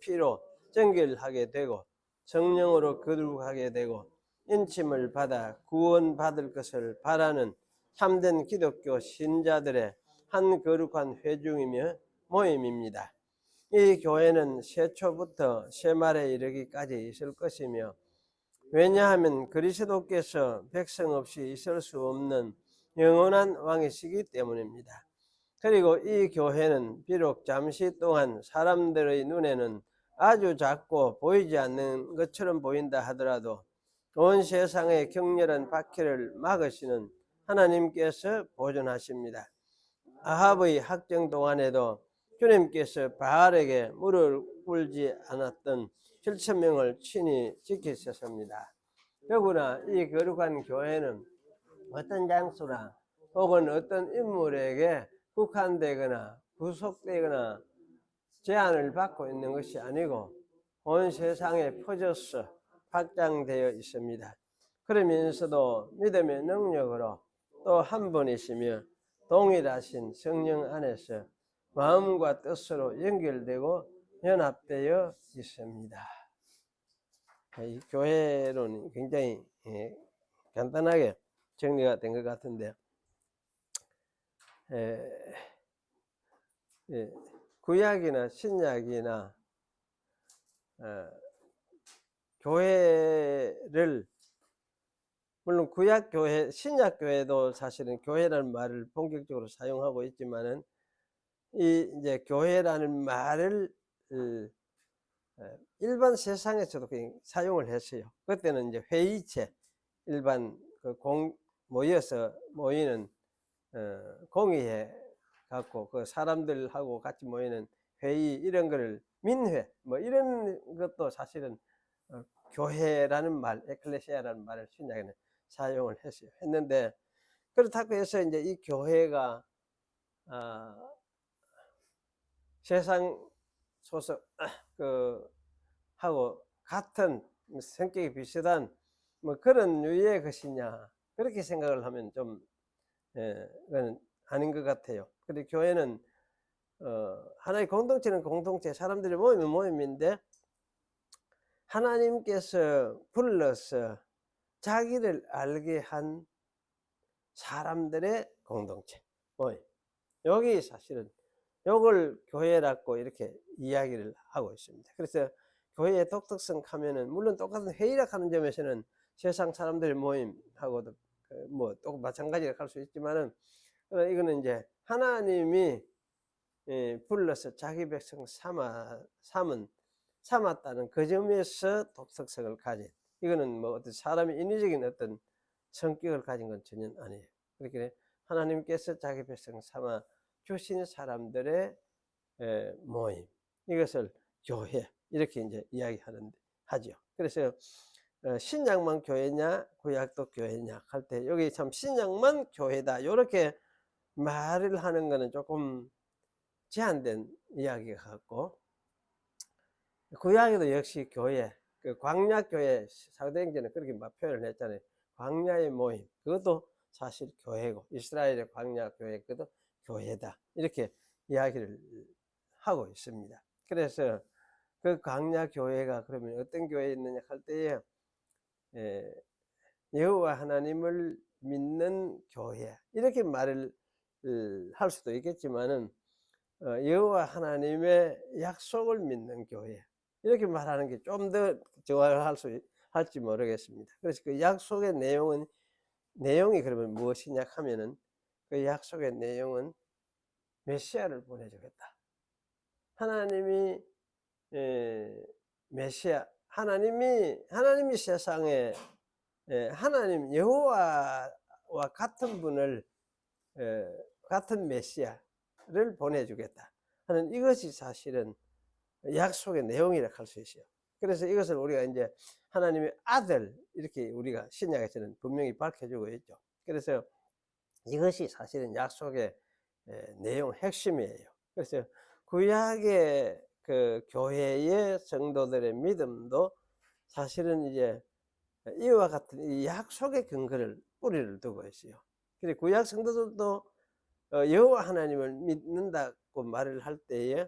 피로 정결하게 되고 성령으로 거룩하게 되고 인침을 받아 구원받을 것을 바라는 참된 기독교 신자들의 한 거룩한 회중이며 모임입니다. 이 교회는 세초부터 세말에 이르기까지 있을 것이며, 왜냐하면 그리스도께서 백성 없이 있을 수 없는 영원한 왕이시기 때문입니다. 그리고 이 교회는 비록 잠시 동안 사람들의 눈에는 아주 작고 보이지 않는 것처럼 보인다 하더라도 온 세상의 격렬한 박해를 막으시는 하나님께서 보존하십니다. 아합의 학정 동안에도 주님께서 바알에게 무릎 꿇지 않았던 7,000명을 친히 지키셨습니다. 더구나 이 거룩한 교회는 어떤 장소나 혹은 어떤 인물에게 국한되거나 구속되거나 제한을 받고 있는 것이 아니고 온 세상에 퍼져서 확장되어 있습니다. 그러면서도 믿음의 능력으로 또 한 분이시며 동일하신 성령 안에서 마음과 뜻으로 연결되고 연합되어 있습니다. 이 교회론이 굉장히 간단하게 정리가 된 것 같은데, 구약이나 신약이나 교회를, 물론 구약 교회, 신약 교회도 사실은 교회라는 말을 본격적으로 사용하고 있지만은 이제 교회라는 말을 일반 세상에서도 사용을 했어요. 그때는 이제 회의체, 일반 모여서 모이는 공의회 갖고 그 사람들하고 같이 모이는 회의, 이런 거를 민회 뭐 이런 것도 사실은 교회라는 말, 에클레시아라는 말을 신약에는 사용을 했는데, 그렇다고 해서 이제 이 교회가 세상 소속 하고 같은 성격이 비슷한 뭐 그런 유의 것이냐, 그렇게 생각을 하면 좀 그건 아닌 것 같아요. 근데 교회는 하나의 공동체는 공동체, 사람들이 모이면 모임인데 하나님께서 불러서 자기를 알게 한 사람들의 공동체 모임, 여기 사실은 요걸 교회라고 이렇게 이야기를 하고 있습니다. 그래서 교회의 독특성 하면은, 물론 똑같은 회의라 하는 점에서는 세상 사람들의 모임하고도 뭐 또 마찬가지라 할 수 있지만은, 이거는 이제 하나님이 불러서 자기 백성 삼았다는 그 점에서 독특성을 가진, 이거는 뭐 어떤 사람의 인위적인 어떤 성격을 가진 건 전혀 아니에요. 그렇게 하나님께서 자기 백성 삼아 주신 사람들의 모임, 이것을 교회 이렇게 이제 하죠. 그래서 신약만 교회냐 구약도 교회냐 할 때 여기 참 신약만 교회다 이렇게 말을 하는 거는 조금 제한된 이야기 같고, 구약에도 역시 교회, 그 광야교회, 사도행전에 그렇게 막 표현을 했잖아요. 광야의 모임, 그것도 사실 교회고, 이스라엘의 광야교회, 그것도 교회다, 이렇게 이야기를 하고 있습니다. 그래서 그 광야교회가 그러면 어떤 교회에 있느냐 할 때에 여호와 하나님을 믿는 교회, 이렇게 말을 할 수도 있겠지만은 여호와 하나님의 약속을 믿는 교회, 이렇게 말하는 게 좀 더 할지 모르겠습니다. 그래서 그 약속의 내용이 그러면 무엇이냐 하면은, 그 약속의 내용은 메시아를 보내주겠다. 하나님이 메시아, 하나님이 세상에 하나님 여호와와 같은 분을, 같은 메시아를 보내주겠다 하는, 이것이 사실은 약속의 내용이라 할 수 있어요. 그래서 이것을 우리가 이제 하나님의 아들, 이렇게 우리가 신약에서는 분명히 밝혀주고 있죠. 그래서 이것이 사실은 약속의 내용 핵심이에요. 그래서 구약의 그 교회의 성도들의 믿음도 사실은 이제 이와 같은 이 약속의 뿌리를 두고 있어요. 그래서 구약 성도들도 여호와 하나님을 믿는다고 말을 할 때에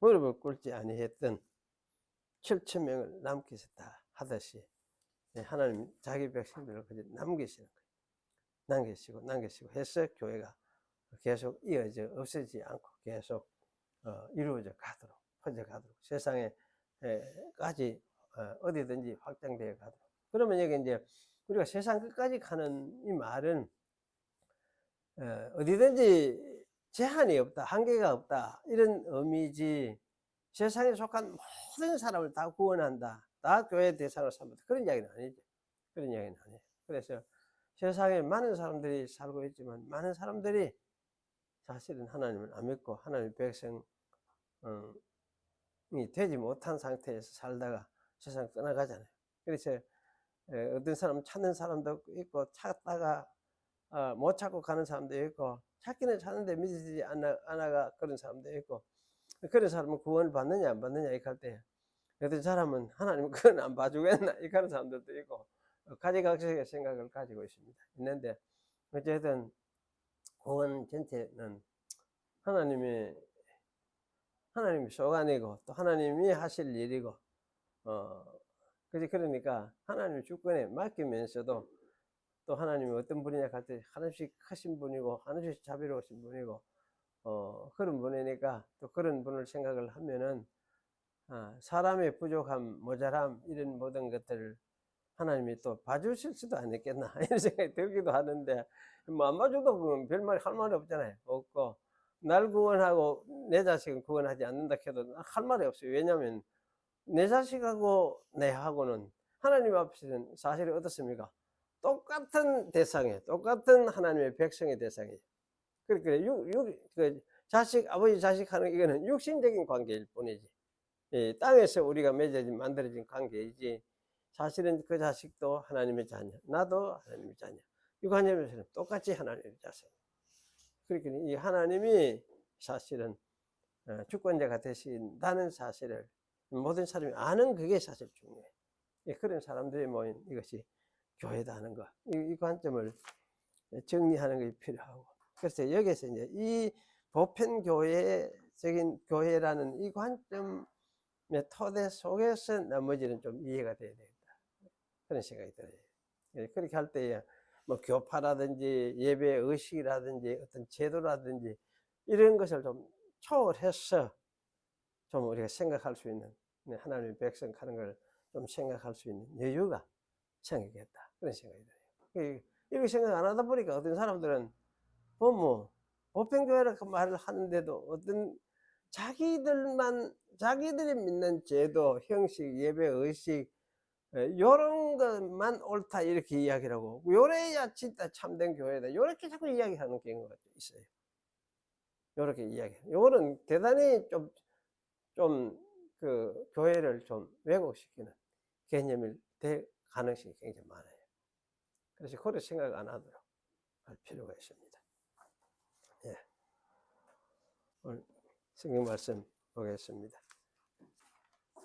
무릎을 꿇지 아니했던 7천 명을 남기셨다 하듯이 하나님 자기 백성들을 그저 남기시는 거예요. 남기시고 해서 교회가 계속 이어져 없어지지 않고 계속 이루어져 가도록 퍼져가도록 세상에 까지 어디든지 확장되어 가도록. 그러면 여기 이제 우리가 세상 끝까지 가는 이 말은 어디든지 제한이 없다, 한계가 없다 이런 의미지, 세상에 속한 모든 사람을 다 구원한다, 다 교회 대상으로 삼는다 그런 이야기는 아니죠. 그런 이야기는 아니에요. 그래서 세상에 많은 사람들이 살고 있지만 많은 사람들이 사실은 하나님을 안 믿고 하나님의 백성이 되지 못한 상태에서 살다가 세상 떠나가잖아요. 그래서 어떤 사람은 찾는 사람도 있고 찾다가 못 찾고 가는 사람도 있고 찾기는 찾는데 믿어지지 않아가 그런 사람도 있고, 그런 사람은 구원을 받느냐 안 받느냐 이렇게 할 때 어떤 사람은 하나님은 그건 안 봐주겠나 이렇게 하는 사람들도 있고 가지각색의 생각을 가지고 있는데 어쨌든 구원 전체는 하나님이 소관이고 또 하나님이 하실 일이고 그러니까 하나님 주권에 맡기면서도 또 하나님이 어떤 분이냐 할 때 하나씩 크신 분이고 하나씩 자비로우신 분이고 그런 분이니까 또 그런 분을 생각을 하면은 사람의 부족함, 모자람 이런 모든 것들을 하나님이 또 봐주실 수도 않겠나 이런 생각이 들기도 하는데, 뭐 안 봐줘도 그건 별말 할 말이 없잖아요. 없고 날 구원하고 내 자식은 구원하지 않는다 해도 할 말이 없어요. 왜냐하면 내 자식하고 내하고는 하나님 앞에서는 사실이 어떻습니까? 똑같은 대상이에요. 똑같은 하나님의 백성의 대상이에요. 그러니까 그 자식, 아버지 자식 하는 이거는 육신적인 관계일 뿐이지, 땅에서 우리가 만들어진 관계이지 사실은 그 자식도 하나님의 자녀, 나도 하나님의 자녀, 이 관념에서는 똑같이 하나님의 자식. 그러니까 이 하나님이 사실은 주권자가 되신다는 사실을 모든 사람이 아는, 그게 사실 중요해요. 그런 사람들이 모인 이것이 교회다 하는 거, 이 관점을 정리하는 것이 필요하고, 그래서 여기서 이제 이 보편교회적인 교회라는 이 관점의 토대 속에서 나머지는 좀 이해가 돼야 되겠다, 그런 생각이 들어요. 그렇게 할 때에 뭐 교파라든지 예배 의식이라든지 어떤 제도라든지 이런 것을 좀 초월해서 좀 우리가 생각할 수 있는, 하나님의 백성 하는 걸 좀 생각할 수 있는 여유가 생기겠다, 그런 생각이 들어요. 이렇게 생각 안 하다 보니까 어떤 사람들은 뭐 보편교회라고 말을 하는데도 어떤 자기들이 믿는 제도, 형식, 예배 의식 요런 것만 옳다 이렇게 이야기를 하고, 요래야 진짜 참된 교회다 요렇게 자꾸 이야기하는 경우가 있어요. 요렇게 이야기, 요거는 대단히 좀 그 교회를 좀 왜곡시키는 개념이 될 가능성이 굉장히 많아요. 그래서 그렇게 생각 안 하도록 할 필요가 있습니다. 예. 오늘 성경 말씀 보겠습니다.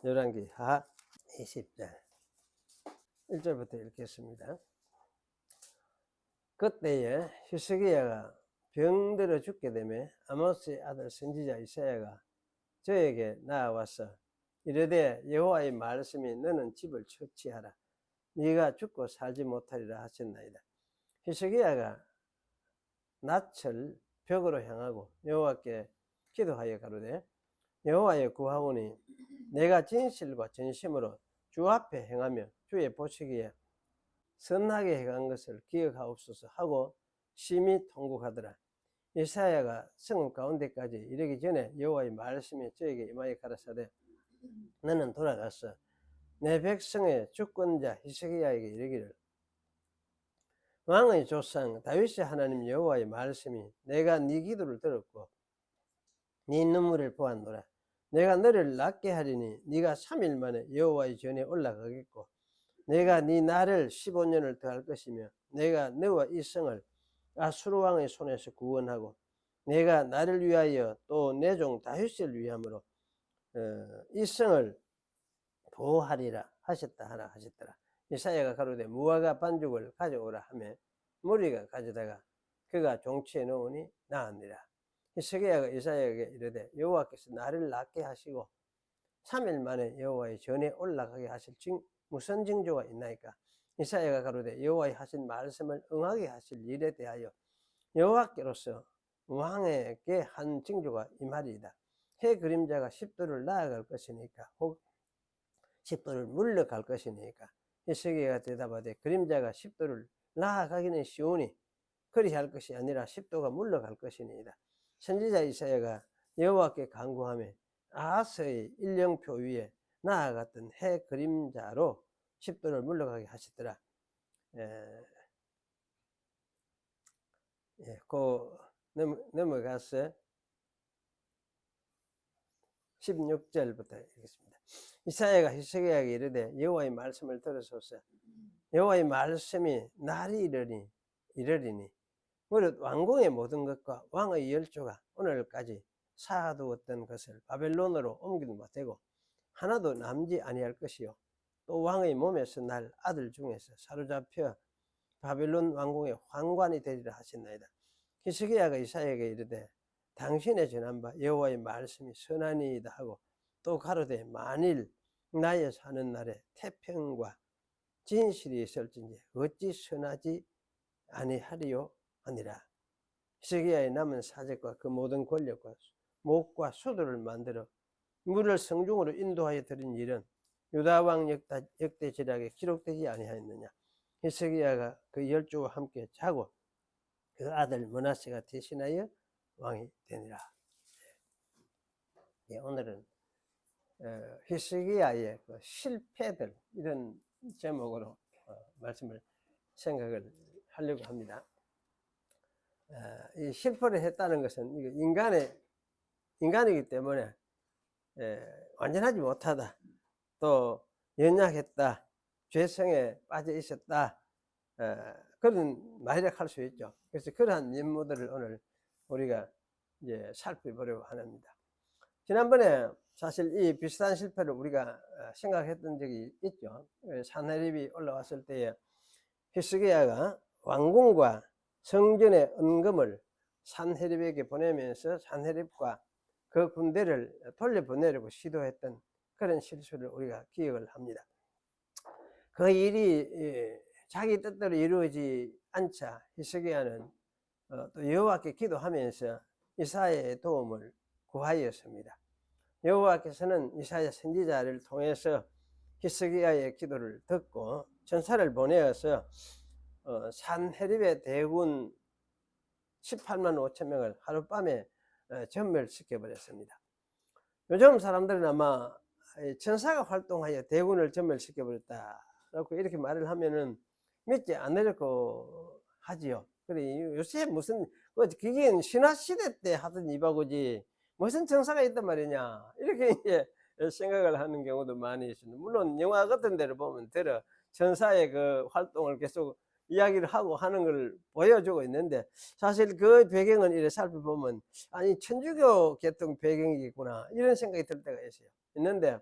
열왕기 하 20장 1절부터 읽겠습니다. 그때에 히스기야가 병들어 죽게 되매 아모스의 아들 선지자 이사야가 저에게 나와서 이르되 여호와의 말씀이 너는 집을 처치하라, 네가 죽고 살지 못하리라 하셨나이다. 히스기야가 낯을 벽으로 향하고 여호와께 기도하여 가로되 여호와의 구하오니 내가 진실과 전심으로 주 앞에 행하며 주의 보시기에 선하게 행한 것을 기억하옵소서 하고 심히 통곡하더라. 이사야가 성읍 가운데까지 이르기 전에 여호와의 말씀이 저에게 임하여 가라사대 너는 돌아가서 내 백성의 주권자 히스기야에게 이르기를 왕의 조상 다윗의 하나님 여호와의 말씀이 내가 네 기도를 들었고 네 눈물을 보았노라. 내가 너를 낫게 하리니 네가 3일 만에 여호와의 전에 올라가겠고 내가 네 날을 15년을 더할 것이며 내가 너와 이 성을 아수르 왕의 손에서 구원하고 내가 나를 위하여 또 내 종 다윗을 위함으로 이 성을 보호하리라 하셨더라. 이사야가 가로되 무화과 반죽을 가져오라 하며 무리가 가져다가 그가 종치에 놓으니 나으니라. 히스기야가 이사야에게 이르되 여호와께서 나를 낫게 하시고 3일 만에 여호와의 전에 올라가게 하실 무슨 징조가 있나이까? 이사야가 가로되 여호와의 하신 말씀을 응하게 하실 일에 대하여 여호와께로서 왕에게 한 징조가 이 말이다. 해 그림자가 10도를 나아갈 것이니까 혹 10도를 물러갈 것이니까. 히스기야가 대답하되 그림자가 10도를 나아가기는 쉬우니 그리할 것이 아니라 10도가 물러갈 것이니이다. 선지자 이사야가 여호와께 간구하며 아하스의 일령표 위에 나아갔던 해 그림자로 10도를 물러가게 하시더라. 넘어가서 16절부터 읽겠습니다. 이사야가 히스기야에게 이르되 여호와의 말씀을 들으소서. 여호와의 말씀이 날이 이르리니 무릇 왕궁의 모든 것과 왕의 열조가 오늘까지 쌓아두었던 것을 바벨론으로 옮기도 못하고 하나도 남지 아니할 것이요 또 왕의 몸에서 날 아들 중에서 사로잡혀 바벨론 왕궁의 환관이 되리라 하셨나이다. 히스기야가 이사야에게 이르되 당신의 전한 바 여호와의 말씀이 선하니이다 하고 또 가로되 만일 나의 사는 날에 태평과 진실이 있을진지 어찌 선하지 아니하리요 하니라. 히스기야의 남은 사적과 그 모든 권력과 목과 수도를 만들어 물을 성중으로 인도하여 드린 일은 유다 왕 역대지략에 기록되지 아니하였느냐. 히스기야가 그 열조와 함께 자고 그 아들 므낫세가 대신하여 왕이 되니라. 오늘은 히스기야의 그 실패들 이런 제목으로 말씀을 생각을 하려고 합니다. 이 실패를 했다는 것은 인간이기 때문에 완전하지 못하다, 또 연약했다, 죄성에 빠져 있었다, 그런 말이라 할 수 있죠. 그래서 그러한 인물들을 오늘 우리가 이제 살펴보려고 합니다. 지난번에 사실 이 비슷한 실패를 우리가 생각했던 적이 있죠. 산헤립이 올라왔을 때에 히스기야가 왕궁과 성전의 은금을 산헤립에게 보내면서 산헤립과 그 군대를 돌려보내려고 시도했던 그런 실수를 우리가 기억을 합니다. 그 일이 자기 뜻대로 이루어지지 않자 히스기야는 또 여호와께 기도하면서 이사야의 도움을 구하였습니다. 여호와께서는 이사야 선지자를 통해서 히스기야의 기도를 듣고 전사를 보내어서 산헤립의 대군 18만 5천 명을 하룻밤에 전멸시켜 버렸습니다. 요즘 사람들은 아마 전사가 활동하여 대군을 전멸시켜 버렸다라고 이렇게 말을 하면은 믿지 않으려고 하지요. 그래 요새 무슨 그게 신화 시대 때 하던 이바고지 무슨 전사가 있단 말이냐 이렇게 이제 생각을 하는 경우도 많이 있습니다. 물론 영화 같은 데를 보면 전사의 그 활동을 계속 이야기를 하고 하는 걸 보여주고 있는데 사실 그 배경은 이렇게 살펴보면 아니 천주교 계통 배경이겠구나 이런 생각이 들 때가 있는데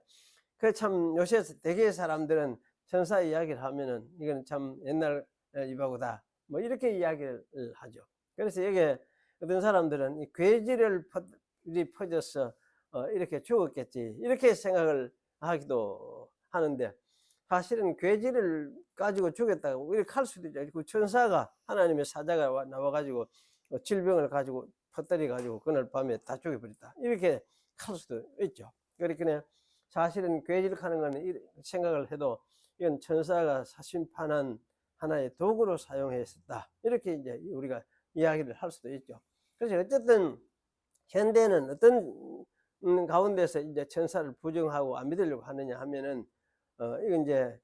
그 참 요새 대개 사람들은 전사 이야기를 하면은 이건 참 옛날 이바고다 뭐 이렇게 이야기를 하죠. 그래서 여기에 어떤 사람들은 이 괴질을 퍼져서 이렇게 죽었겠지 이렇게 생각을 하기도 하는데 사실은 괴질을 가지고 죽였다고 이렇게 할 수도 있죠. 그 천사가 하나님의 사자가 나와가지고 질병을 가지고 퍼뜨려 가지고 그날 밤에 다 죽여버렸다 이렇게 할 수도 있죠. 그러니까 사실은 괴질하는 거는 생각을 해도 이건 천사가 사심판한 하나의 도구로 사용했었다 이렇게 이제 우리가 이야기를 할 수도 있죠. 그래서 어쨌든 현대는 어떤 가운데서 이제 천사를 부정하고 안 믿으려고 하느냐 하면은 이건 이제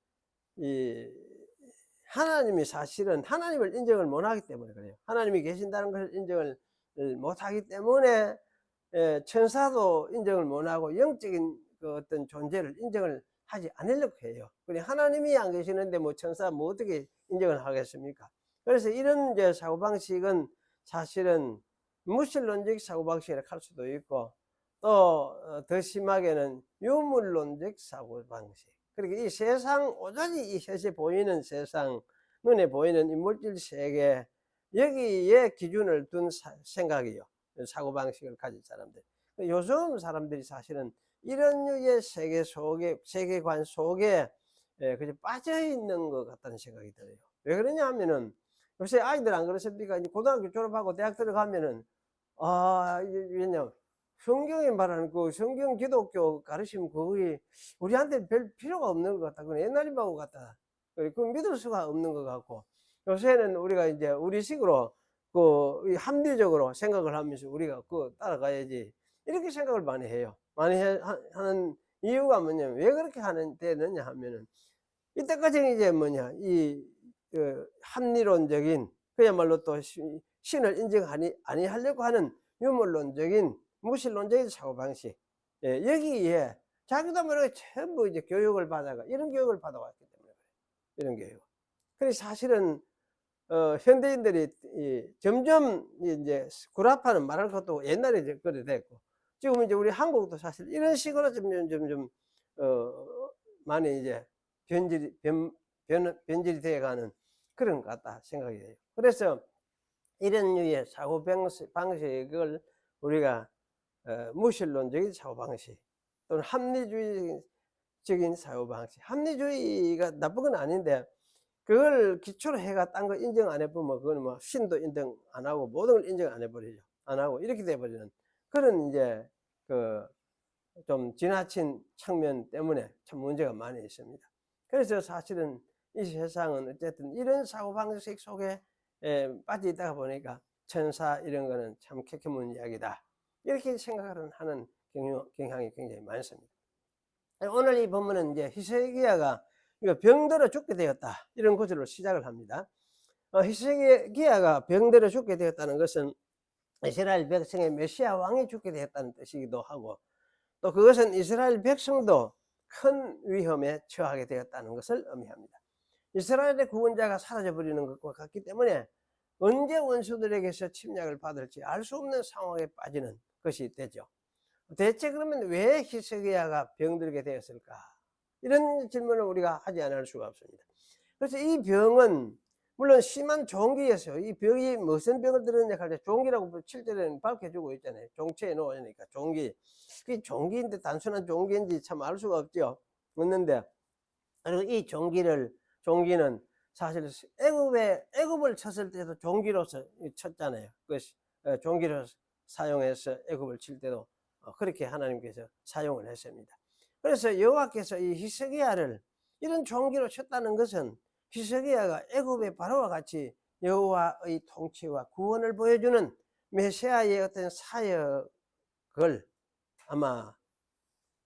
하나님이 사실은 하나님을 인정을 못하기 때문에 그래요. 하나님이 계신다는 것을 인정을 못하기 때문에 천사도 인정을 못하고 영적인 그 어떤 존재를 인정을 하지 않으려고 해요. 그래 하나님이 안 계시는데 뭐 천사 뭐 어떻게 인정을 하겠습니까? 그래서 이런 이제 사고방식은 사실은 무신론적 사고방식이라 할 수도 있고 또 더 심하게는 유물론적 사고방식. 그러니까 이 세상 오전히 이 현재 보이는 세상 눈에 보이는 이 물질 세계 여기에 기준을 둔 생각이요. 사고방식을 가진 사람들. 요즘 사람들이 사실은 이런 류의 세계관 속에 그저 빠져있는 것 같다는 생각이 들어요. 왜 그러냐 하면은 요새 아이들 안 그렇습니까? 이제 고등학교 졸업하고 대학 들어가면은, 왜냐, 성경에 말하는 그 성경 기독교 가르침 그게 우리한테 별 필요가 없는 것 같다. 그건 옛날 이하고 같다. 그 믿을 수가 없는 것 같고, 요새는 우리가 이제 우리식으로 이 합리적으로 생각을 하면서 우리가 따라가야지. 이렇게 생각을 많이 해요. 하는 이유가 뭐냐면, 왜 그렇게 되느냐 하면은, 이때까지는 이제 합리론적인, 그야말로 또 신을 아니하려고 하는 유물론적인, 무신론적인 사고방식. 여기에 자기도 모르게 전부 이제 이런 교육을 받아왔기 때문에 그래요. 이런 교육. 그래서 사실은, 현대인들이 점점 이제 구라파는 말할 것도 옛날에 이제 그래 됐고, 지금 이제 우리 한국도 사실 이런 식으로 점점, 많이 이제 변질이 되어가는 그런 것 같다 생각이 돼요. 그래서 이런 류의 사고방식을 우리가 무신론적인 사고방식 또는 합리주의적인 사고방식, 합리주의가 나쁜 건 아닌데 그걸 기초로 해가 딴 거 인정 안 해보면 그건 뭐 신도 인정 안 하고 모든 걸 인정 안 해버리죠. 안 하고 이렇게 돼버리는 그런 이제 좀 지나친 측면 때문에 참 문제가 많이 있습니다. 그래서 사실은 이 세상은 어쨌든 이런 사고방식 속에 빠져 있다가 보니까 천사 이런 거는 참 캐캐문 이야기다. 이렇게 생각을 하는 경향이 굉장히 많습니다. 오늘 이 본문은 이제 히스기야가 병들어 죽게 되었다. 이런 구절로 시작을 합니다. 히스기야가 병들어 죽게 되었다는 것은 이스라엘 백성의 메시아 왕이 죽게 되었다는 뜻이기도 하고, 또 그것은 이스라엘 백성도 큰 위험에 처하게 되었다는 것을 의미합니다. 이스라엘의 구원자가 사라져 버리는 것과 같기 때문에 언제 원수들에게서 침략을 받을지 알 수 없는 상황에 빠지는 것이 되죠. 대체 그러면 왜 히스기야가 병들게 되었을까? 이런 질문을 우리가 하지 않을 수가 없습니다. 그래서 이 병은 물론 심한 종기였어요. 이 병이 무슨 병을 들었냐 할 때 종기라고 7절에는 밝혀주고 있잖아요. 종체에 놓으니까 종기. 그게 종기인데 단순한 종기인지 참 알 수가 없는데, 그리고 이 종기는 사실 애굽을 쳤을 때도 종기로서 쳤잖아요. 그 종기로 사용해서 애굽을 칠 때도 그렇게 하나님께서 사용을 했습니다. 그래서 여호와께서 이 히스기야를 이런 종기로 쳤다는 것은 히스기야가 애굽의 바로와 같이 여호와의 통치와 구원을 보여주는 메시아의 어떤 사역을 아마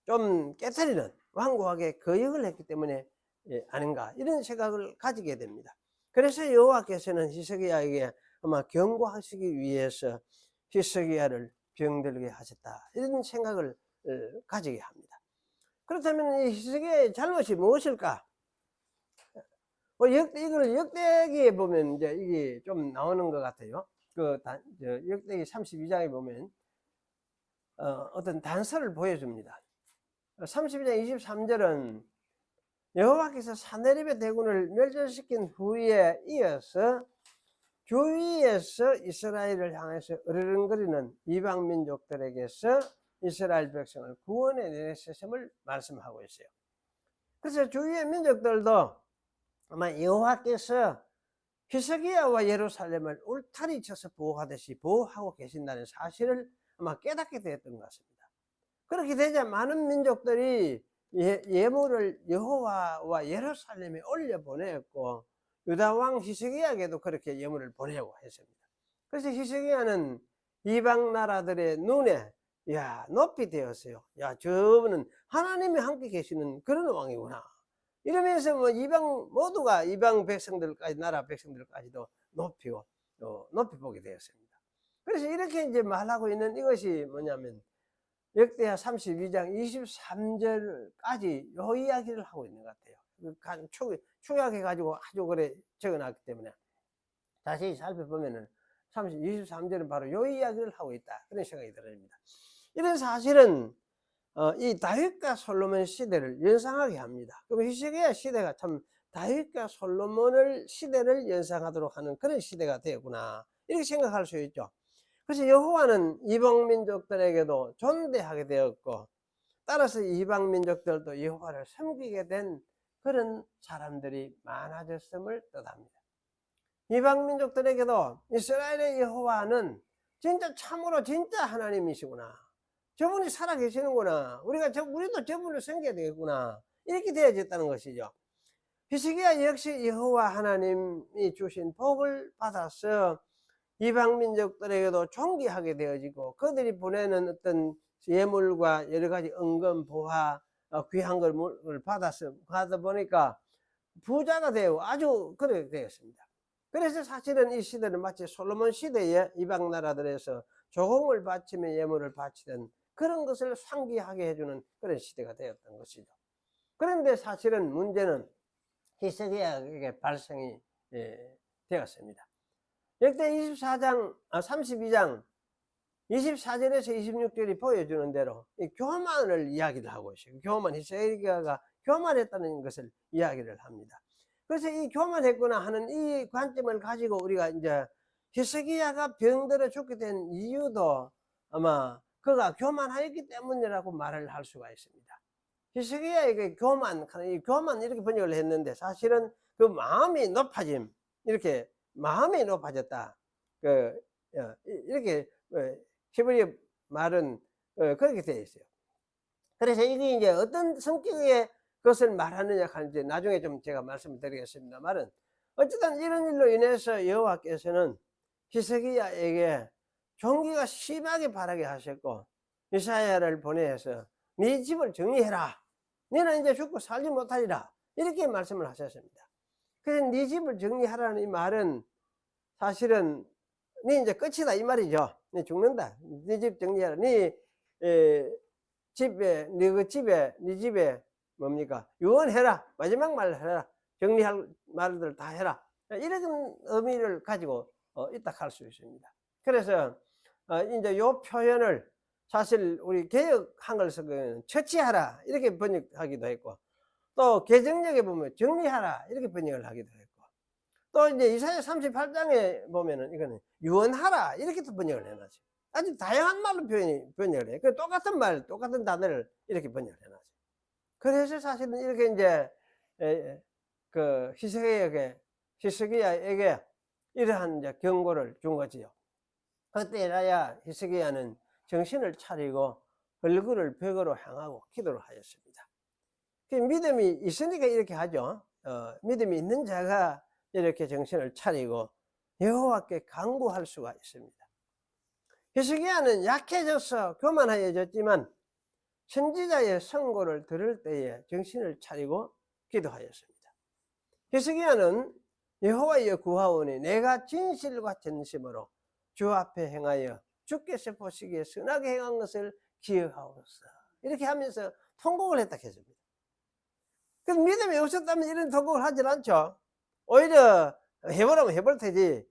좀 깨트리는 완고하게 거역을 했기 때문에 아닌가, 이런 생각을 가지게 됩니다. 그래서 여호와께서는 히스기야에게 아마 경고하시기 위해서 히스기야를 병들게 하셨다, 이런 생각을 가지게 합니다. 그렇다면 이 히스기야의 잘못이 무엇일까? 이걸 역대기에 보면 이제 이게 좀 나오는 것 같아요. 역대기 32장에 보면 어떤 단서를 보여줍니다. 32장 23절은 여호와께서 사내립의 대군을 멸절시킨 후에 이어서 주위에서 이스라엘을 향해서 으르렁거리는 이방 민족들에게서 이스라엘 백성을 구원해 내셨음을 말씀하고 있어요. 그래서 주위의 민족들도 아마 여호와께서 히스기야와 예루살렘을 울타리 쳐서 보호하듯이 보호하고 계신다는 사실을 아마 깨닫게 되었던 것 같습니다. 그렇게 되자 많은 민족들이 예물을 여호와와 예루살렘에 올려보냈고, 유다 왕 히스기야에게도 그렇게 예물을 보내고 했습니다. 그래서 히스기야는 이방 나라들의 눈에 높이 되었어요. 저분은 하나님이 함께 계시는 그런 왕이구나, 이러면서 모두가 이방 백성들까지, 나라 백성들까지도 높이 보게 되었습니다. 그래서 이렇게 이제 말하고 있는 이것이 뭐냐면 역대하 32장 23절까지 요 이야기를 하고 있는 것 같아요. 축약해가지고 아주 그래 적어놨기 때문에 자세히 살펴보면은 23절은 바로 요 이야기를 하고 있다, 그런 생각이 들어집니다. 이런 사실은 이 다윗과 솔로몬 시대를 연상하게 합니다. 그럼 히스기야 시대가 참 다윗과 솔로몬을 시대를 연상하도록 하는 그런 시대가 되었구나, 이렇게 생각할 수 있죠. 그래서 여호와는 이방 민족들에게도 존대하게 되었고, 따라서 이방 민족들도 여호와를 섬기게 된 그런 사람들이 많아졌음을 뜻합니다. 이방 민족들에게도 이스라엘의 여호와는 진짜 참으로 진짜 하나님이시구나, 저분이 살아계시는구나, 우리도 저분을 섬겨야 되겠구나, 이렇게 되어졌다는 것이죠. 히스기야 역시 여호와 하나님이 주신 복을 받아서 이방 민족들에게도 존귀하게 되어지고, 그들이 보내는 어떤 예물과 여러 가지 은금, 보화, 귀한 것을 받다 보니까 부자가 되고 아주 그렇게 되었습니다. 그래서 사실은 이 시대는 마치 솔로몬 시대에 이방 나라들에서 조공을 바치며 예물을 바치던 그런 것을 상기하게 해주는 그런 시대가 되었던 것이죠. 그런데 사실은 문제는 히스기야에게 발생이 되었습니다. 역대 32장 24절에서 26절이 보여주는 대로 이 교만을 이야기를 하고 있어요. 히스기야가 교만했다는 것을 이야기를 합니다. 그래서 이 교만했구나 하는 이 관점을 가지고 우리가 이제 히스기야가 병들어 죽게 된 이유도 아마 그가 교만하였기 때문이라고 말을 할 수가 있습니다. 히스기야에게 교만 이렇게 번역을 했는데, 사실은 그 마음이 높아짐, 이렇게 마음이 높아졌다, 이렇게 히브리 말은 그렇게 되어 있어요. 그래서 이게 이제 어떤 성격의 것을 말하느냐 하는지 나중에 좀 제가 말씀을 드리겠습니다만은, 어쨌든 이런 일로 인해서 여호와께서는 히스기야에게 종기가 심하게 바라게 하셨고, 이사야를 보내서 네 집을 정리해라, 너는 이제 죽고 살지 못하리라, 이렇게 말씀을 하셨습니다. 그래서 네 집을 정리하라는 이 말은 사실은 네 이제 끝이다 이 말이죠. 네 죽는다, 네 집 정리해라, 네 집에 뭡니까, 유언해라, 마지막 말을 해라, 정리할 말들 다 해라, 이런 의미를 가지고 있다 할 수 있습니다. 그래서 이제 요 표현을 사실 우리 개역 한글 성경에는 처치하라 이렇게 번역하기도 했고, 또 개정역에 보면 정리하라 이렇게 번역을 하기도 했고, 또 이제 이사야 38장에 보면은 이거는 유언하라 이렇게 또 번역을 해놨어요. 아주 다양한 말로 번역을 해. 그 똑같은 말, 똑같은 단어를 이렇게 번역을 해놨어요. 그래서 사실은 이렇게 이제 그 히스기야에게 이러한 이제 경고를 준 거지요. 그때라야 히스기야는 정신을 차리고 얼굴을 벽으로 향하고 기도를 하였습니다. 그 믿음이 있으니까 이렇게 하죠. 믿음이 있는 자가 이렇게 정신을 차리고 여호와께 간구할 수가 있습니다. 히스기야는 약해져서 교만하여졌지만 선지자의 선고를 들을 때에 정신을 차리고 기도하였습니다. 히스기야는 여호와여 구하오니 내가 진실과 전심으로 주 앞에 행하여 주께서 보시기에 선하게 행한 것을 기억하옵소서, 이렇게 하면서 통곡을 했다 했습니다. 그래서 믿음이 없었다면 이런 통곡을 하질 않죠. 오히려 해보라면 해볼 테지,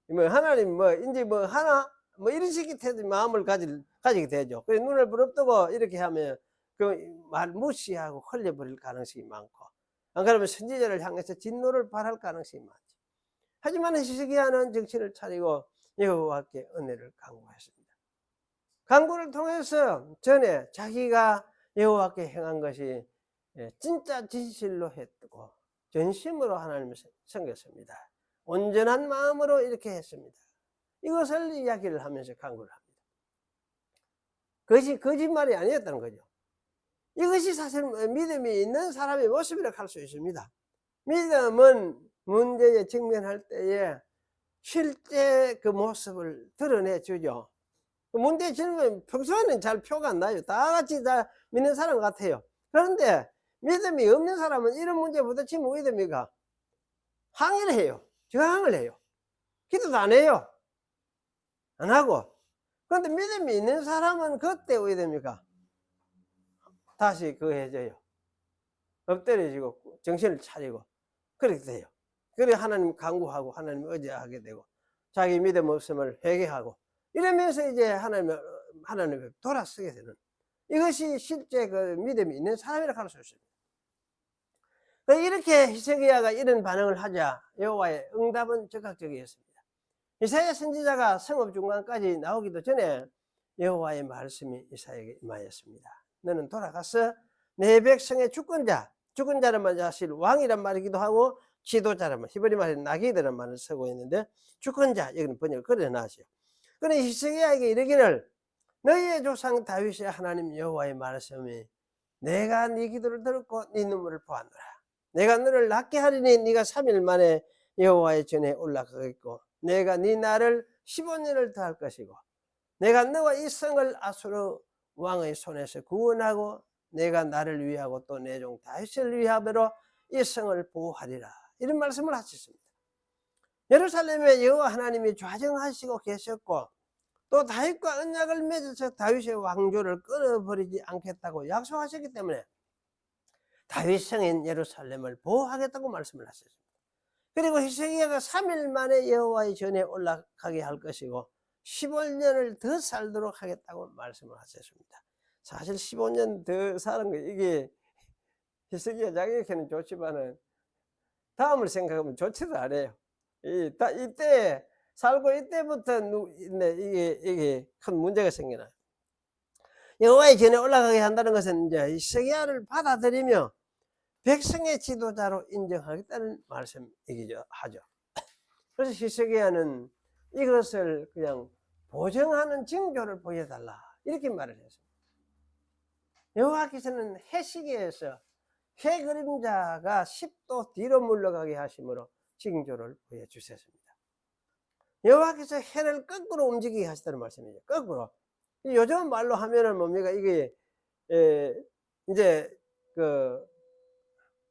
뭐 하나님 이제 하나 이런 식의 태도, 마음을 가지게 되죠. 그래서 눈을 부릅뜨고 이렇게 하면 그 말 무시하고 흘려버릴 가능성이 많고, 안 그러면 선지자를 향해서 진노를 발할 가능성이 많죠. 하지만 히스기야는 정신을 차리고 여호와께 은혜를 간구했습니다. 간구를 통해서 전에 자기가 여호와께 행한 것이 진짜 진실로 했고 전심으로 하나님을 섬겼습니다. 온전한 마음으로 이렇게 했습니다. 이것을 이야기를 하면서 간구를 합니다. 그것이 거짓말이 아니었다는 거죠. 이것이 사실 믿음이 있는 사람의 모습이라고 할 수 있습니다. 믿음은 문제에 직면할 때에 실제 그 모습을 드러내주죠. 문제에 직면하면 평소에는 잘 표가 안 나요. 다 같이 다 믿는 사람 같아요. 그런데 믿음이 없는 사람은 이런 문제에 부딪히면 왜 됩니까? 항의를 해요. 저항을 해요. 기도도 안 해요. 안 하고. 그런데 믿음이 있는 사람은 그때 왜 됩니까? 다시 해져요. 엎드려지고 정신을 차리고 그렇게 돼요. 그래 하나님 간구하고 하나님 의지하게 되고 자기 믿음 없음을 회개하고 이러면서 이제 하나님을 돌아서게 되는, 이것이 실제 그 믿음이 있는 사람이라고 할 수 있습니다. 이렇게 히스기야가 이런 반응을 하자 여호와의 응답은 즉각적이었습니다. 이사야 선지자가 성읍 중간까지 나오기도 전에 여호와의 말씀이 이사야에게 임하였습니다. 너는 돌아가서 내 백성의 주권자, 주권자란 말이 사실 왕이란 말이기도 하고 지도자란 말, 히브리 말에 나기드란 말을 쓰고 있는데 주권자, 여기는 번역을 그려놨어요. 그런데 히스기야에게 이르기를 너희의 조상 다윗의 하나님 여호와의 말씀이 내가 네 기도를 들었고 네 눈물을 보았노라. 내가 너를 낫게 하리니 네가 3일 만에 여호와의 전에 올라가겠고 내가 네 날을 15년을 더할 것이고 내가 너와 이 성을 아수르 왕의 손에서 구원하고 내가 나를 위하고 또 내 종 다윗을 위하므로 이 성을 보호하리라. 이런 말씀을 하셨습니다. 예루살렘에 여호와 하나님이 좌정하시고 계셨고 또 다윗과 언약을 맺어서 다윗의 왕조를 끊어버리지 않겠다고 약속하셨기 때문에 다윗 성인 예루살렘을 보호하겠다고 말씀을 하셨습니다. 그리고 히스기야가 3일 만에 여호와의 전에 올라가게 할 것이고 15년을 더 살도록 하겠다고 말씀을 하셨습니다. 사실 15년 더 사는 거 이게 히스기야 자기에게는 좋지만은 다음을 생각하면 좋지도 않아요. 이때 살고 이때부터 이게 큰 문제가 생겨나요. 여호와의 전에 올라가게 한다는 것은 이제 히스기야를 받아들이며 백성의 지도자로 인정하겠다는 말씀이기도 하죠. 그래서 히스기야는 이것을 그냥 보정하는 징조를 보여달라 이렇게 말을 했습니다. 여호와께서는 해시계에서 해 그림자가 10도 뒤로 물러가게 하심으로 징조를 보여주셨습니다. 여호와께서 해를 거꾸로 움직이게 하시다는 말씀이죠. 거꾸로. 요즘 말로 하면은 뭡니까? 이게 이제 그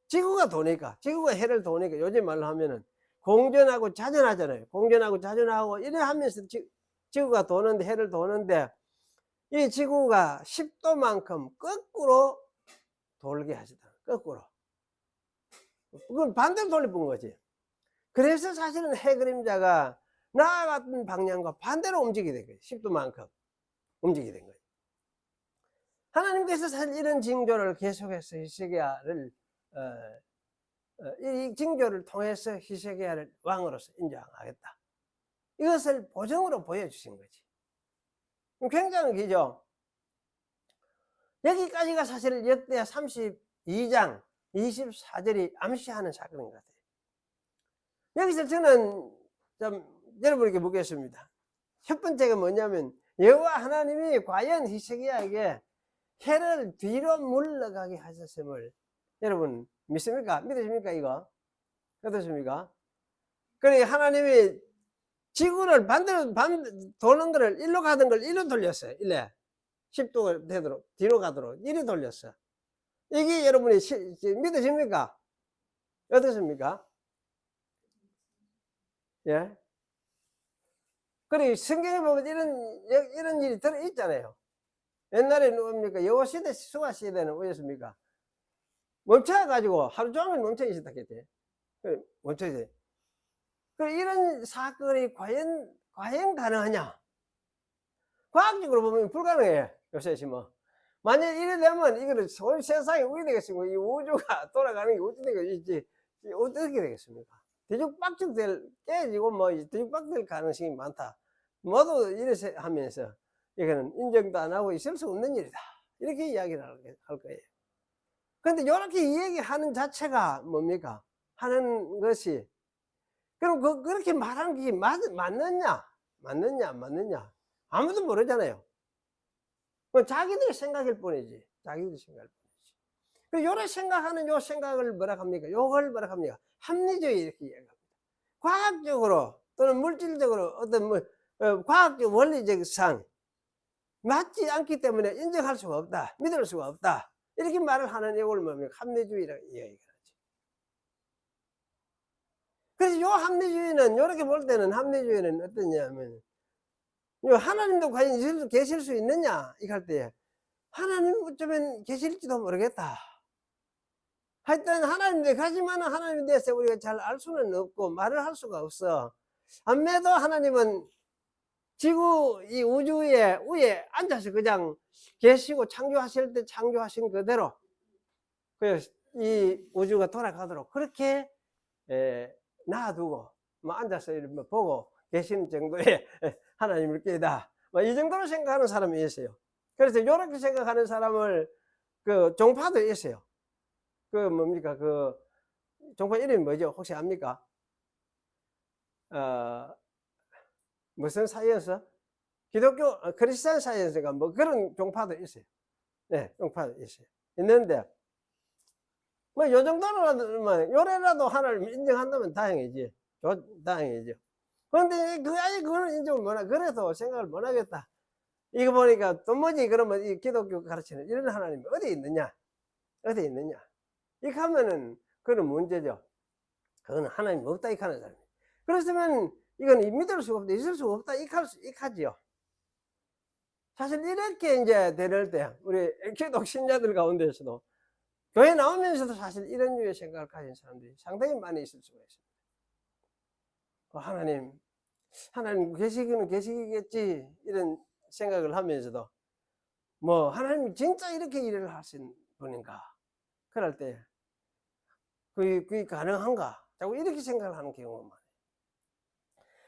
지구가 도니까, 지구가 해를 도니까 요즘 말로 하면은 공전하고 자전하잖아요. 공전하고 자전하고 이래 하면서 지구가 도는데, 해를 도는데 이 지구가 10도만큼 거꾸로 돌게 하시다. 거꾸로. 그건 반대로 돌려본 거지. 그래서 사실은 해 그림자가 나와 같은 방향과 반대로 움직이게 된 거예요. 10도만큼 움직이게 된 거예요. 하나님께서 사실 이런 징조를 계속해서 히스기야를 이 징조를 통해서 히스기야를 왕으로서 인정하겠다. 이것을 보정으로 보여주신 거지. 굉장히 기죠. 여기까지가 사실 역대하 32장 24절이 암시하는 사건인 것 같아요. 여기서 저는 좀 여러분에게 묻겠습니다. 첫 번째가 뭐냐면 여호와 하나님이 과연 히스기야에게 해를 뒤로 물러가게 하셨음을 여러분 믿습니까? 믿으십니까? 이거 어떻습니까? 그러니 하나님이 지구를 반대로 도는 거를 일로 가던 걸 일로 돌렸어요. 일레 10도가 되도록 뒤로 가도록 이리 돌렸어. 이게 여러분이 믿으십니까? 어떻습니까? 예. 그리고 성경에 보면 이런 일이 들어있잖아요. 옛날에는 뭡니까? 여호시대 수아 시대는 어떻습니까? 멈춰가지고 하루 종일 멈춰 있었다 했대. 멈춰 있어요. 이런 사건이 과연 가능하냐? 과학적으로 보면 불가능해. 요새 뭐. 만약 이래 되면 이거는 온 세상이 어떻게 되겠습니까? 이 우주가 돌아가는 게 어떻게 되겠지? 어떻게 되겠습니까? 뒤죽박죽 깨지고 뭐 뒤죽박죽 가능성이 많다. 모두 이렇게 하면서 이거는 인정도 안 하고 있을 수 없는 일이다. 이렇게 이야기를 할 거예요. 그런데 이렇게 이야기하는 자체가 뭡니까? 하는 것이 그럼 그렇게 말하는 게 맞느냐? 안 맞느냐? 아무도 모르잖아요. 자기들 생각일 뿐이지. 자기들 생각일 뿐이지. 요래 생각하는 요 생각을 뭐라 합니까? 요걸 뭐라 합니까? 합리주의 이렇게 이야기합니다. 과학적으로 또는 물질적으로 어떤 과학적 원리적 상 맞지 않기 때문에 인정할 수가 없다. 믿을 수가 없다. 이렇게 말을 하는 이걸 뭡니까? 합리주의라고 이야기를 하죠. 그래서 요 합리주의는 요렇게 볼 때는 합리주의는 어떠냐면 하나님도 과연 계실 수 있느냐? 이거 할 때 하나님 어쩌면 계실지도 모르겠다. 하여튼 하나님도 가지만 하나님에 대해서 우리가 잘 알 수는 없고 말을 할 수가 없어. 안매도 하나님은 지구 이 우주 위에 앉아서 그냥 계시고 창조하실 때 창조하신 그대로 이 우주가 돌아가도록 그렇게 놔두고 뭐 앉아서 이렇게 보고 계시는 정도의 하나님을 깨다. 뭐 이 정도로 생각하는 사람이 있어요. 그래서 요렇게 생각하는 사람을 그 종파도 있어요. 그 뭡니까? 그 종파 이름이 뭐죠? 혹시 압니까? 어, 무슨 사이언스? 기독교 크리스찬 사이언스가 뭐 그런 종파도 있어요. 네, 종파도 있어요. 있는데 뭐 요 정도로라도 뭐 요래라도 하나님 인정한다면 다행이지. 다행이죠. 그런데 그 아예 그걸 인정을 못하. 그래서 생각을 못 하겠다. 이거 보니까 도무지 그러면 이 기독교 가르치는 이런 하나님이 어디 있느냐? 어디 있느냐? 이렇게 하면은 그건 문제죠. 그건 하나님 없다 이렇게 하는 사람이에요. 그렇으면 이건 믿을 수가 없다, 있을 수가 없다 이렇게 하지요. 사실 이렇게 이제 되는 때 우리 기독 신자들 가운데서도 교회 나오면서도 사실 이런 류의 생각을 가진 사람들이 상당히 많이 있을 수가 있습니다. 하나님 계시기는 계시겠지 이런 생각을 하면서도 뭐 하나님이 진짜 이렇게 일을 하신 분인가? 그럴 때 그게 가능한가? 자꾸 이렇게 생각을 하는 경우가 많아요.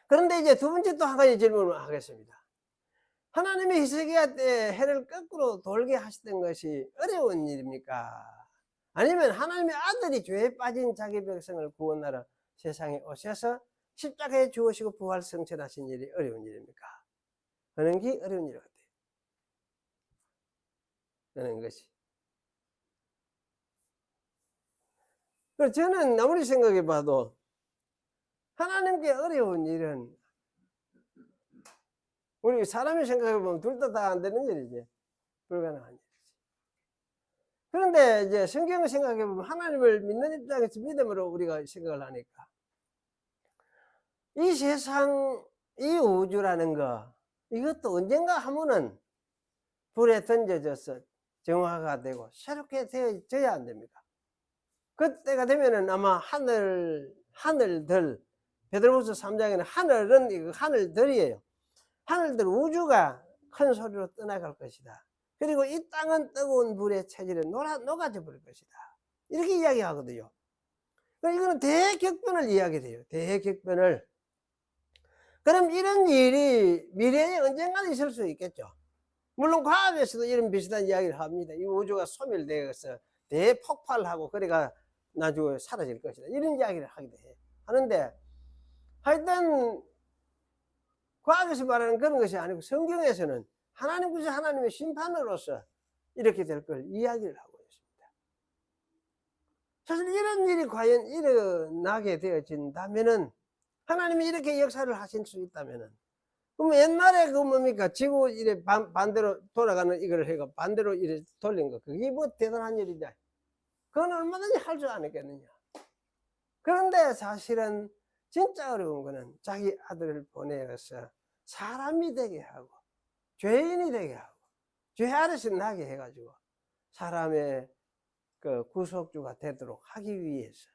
그런데 이제 두 번째 또 한 가지 질문을 하겠습니다. 하나님이 히스기야 때 해를 거꾸로 돌게 하셨던 것이 어려운 일입니까? 아니면 하나님의 아들이 죄에 빠진 자기 백성을 구원하러 세상에 오셔서 십자가에 죽으시고 부활 성천하신 일이 어려운 일입니까? 어느 게 어려운 일 같아요? 어느 것이? 그래서 저는 아무리 생각해 봐도 하나님께 어려운 일은 우리 사람이 생각해 보면 둘 다 안 되는 일이지. 불가능한 일이지. 그런데 이제 성경을 생각해 보면 하나님을 믿는 입장에서 믿음으로 우리가 생각을 하니까 이 세상, 이 우주라는 거 이것도 언젠가 하면은 불에 던져져서 정화가 되고 새롭게 되어져야 안 됩니까? 그때가 되면은 아마 하늘들 베드로후서 3장에는 하늘은 이거 하늘들이에요. 하늘들 우주가 큰 소리로 떠나갈 것이다. 그리고 이 땅은 뜨거운 불의 체질에 녹아져 버릴 것이다. 이렇게 이야기하거든요. 이거는 대격변을 이야기해요. 대격변을. 그럼 이런 일이 미래에 언젠가는 있을 수 있겠죠. 물론 과학에서도 이런 비슷한 이야기를 합니다. 이 우주가 소멸되어서 대폭발하고 그래가 나중에 사라질 것이다. 이런 이야기를 하기도 해요. 하는데 하여튼 과학에서 말하는 그런 것이 아니고 성경에서는 하나님께서 하나님의 심판으로서 이렇게 될 걸 이야기를 하고 있습니다. 사실 이런 일이 과연 일어나게 되어진다면은 하나님이 이렇게 역사를 하실 수 있다면은 그럼 옛날에 그 뭡니까 지구 이래 반대로 돌아가는 이걸 해가 반대로 이래 돌린 거 그게 뭐 대단한 일이냐? 그건 얼마든지 할 줄 아겠느냐? 그런데 사실은 진짜 어려운 거는 자기 아들을 보내어서 사람이 되게 하고 죄인이 되게 하고 죄 아래서 나게 해가지고 사람의 그 구속주가 되도록 하기 위해서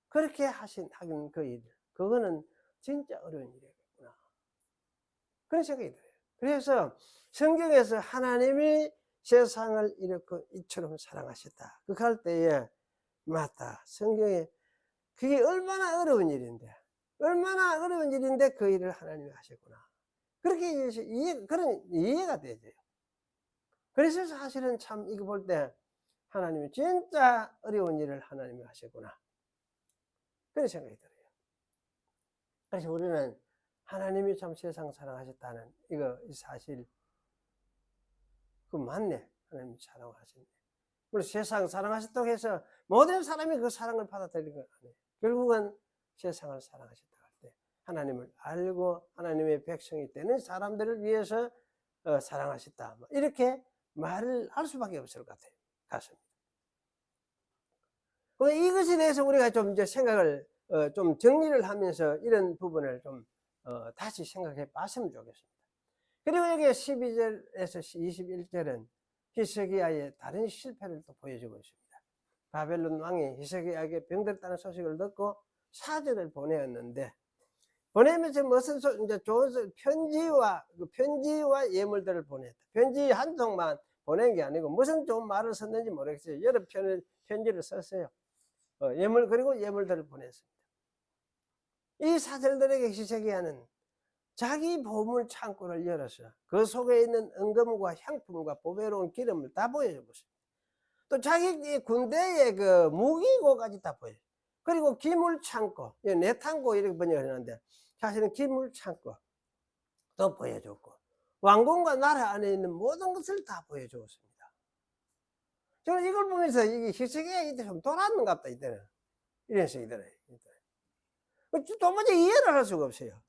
그렇게 하신 그 일, 그거는 진짜 어려운 일이겠구나 그런 생각이 들어요. 그래서 성경에서 하나님이 세상을 이렇게 이처럼 사랑하셨다 그렇게 할 때에 맞다, 성경에 그게 얼마나 어려운 일인데 그 일을 하나님이 하셨구나 그렇게 그런 이해가 되죠. 그래서 사실은 참 이거 볼 때 하나님이 진짜 어려운 일을 하나님이 하셨구나 그런 생각이 들어요. 그래서 우리는 하나님이 참 세상 사랑하셨다는 이거 사실 그 맞네. 하나님이 사랑하셨네. 물론 세상 사랑하셨다고 해서 모든 사람이 그 사랑을 받아들이는 건 아니에요. 결국은 세상을 사랑하셨다고 할 때 하나님을 알고 하나님의 백성이 되는 사람들을 위해서 사랑하셨다 이렇게 말을 할 수밖에 없을 것 같습니다. 이것에 대해서 우리가 좀 이제 생각을 좀 정리를 하면서 이런 부분을 좀 다시 생각해 봤으면 좋겠습니다. 그리고 여기 12절에서 21절은 히스기야의 다른 실패를 또 보여주고 있습니다. 바벨론 왕이 히스기야에게 병들었다는 소식을 듣고 사절을 보내었는데 보내면서 무슨 이제 좋은 편지와 예물들을 보냈다. 편지 한 통만 보낸 게 아니고 무슨 좋은 말을 썼는지 모르겠어요. 여러 편지를 썼어요. 예물 그리고 예물들을 보냈습니다. 이 사절들에게 히스기야는 자기 보물 창고를 열어서 그 속에 있는 은금과 향품과 보배로운 기름을 다 보여줘 보십니다. 또 자기 군대의 그 무기고까지 다 보여요. 그리고 기물 창고, 내탄고 이렇게 번역하는데 사실은 기물 창고 또 보여줬고, 왕궁과 나라 안에 있는 모든 것을 다 보여주었습니다. 저는 이걸 보면서 이게 히스기야 이때 좀 돌았는 것 같다, 이때는. 이런 생각이 들어요. 도무지 이해를 할 수가 없어요.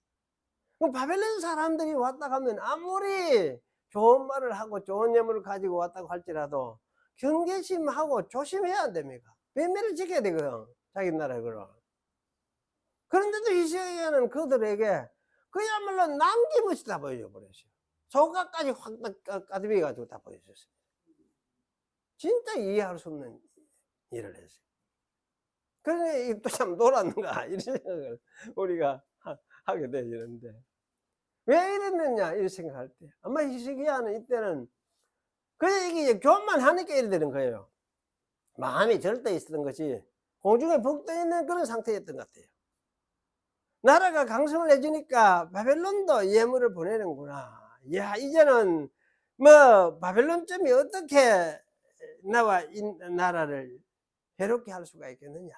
바벨론 사람들이 왔다 가면 아무리 좋은 말을 하고 좋은 예물을 가지고 왔다고 할지라도 경계심하고 조심해야 안 됩니까? 비밀을 지켜야 되거든, 자기 나라에. 그런데도 히스기야는 그들에게 그야말로 남김없이 다 보여줘 버렸어요. 조각까지 확 까드비 가지고 다 보여줬어요. 진짜 이해할 수 없는 일을 했어요. 그러니까 이게 또 참 놀았는가 이런 생각을 우리가 하게 되는데, 왜 이랬느냐 이런 생각할 때 아마 히스기야는 이때는 그냥 이게 교만하니까 이래 되는 거예요. 마음이 절대 있었던 것이 공중에 북떠 있는 그런 상태였던 것 같아요. 나라가 강성을 해주니까 바벨론도 예물을 보내는구나. 야, 이제는 뭐 바벨론쯤이 어떻게 나와 이 나라를 해롭게 할 수가 있겠느냐,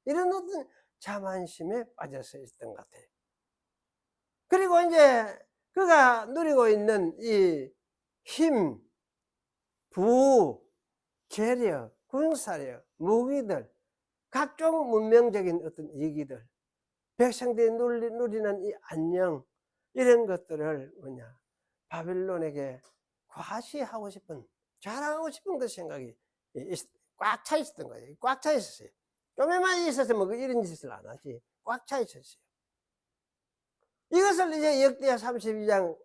이런 어떤 자만심에 빠져서 있었던 것 같아요. 그리고 이제 그가 누리고 있는 이 힘, 부, 재력, 군사력, 무기들, 각종 문명적인 어떤 얘기들, 백성들이 누리는 이 안녕, 이런 것들을 바벨론에게 과시하고 싶은, 자랑하고 싶은 그 생각이 꽉 차 있었던 거예요. 꽉 차 있었어요. 좀에만 있었으면 이런 짓을 안 하지. 꽉 차 있었어요. 이것을 이제 역대하 32장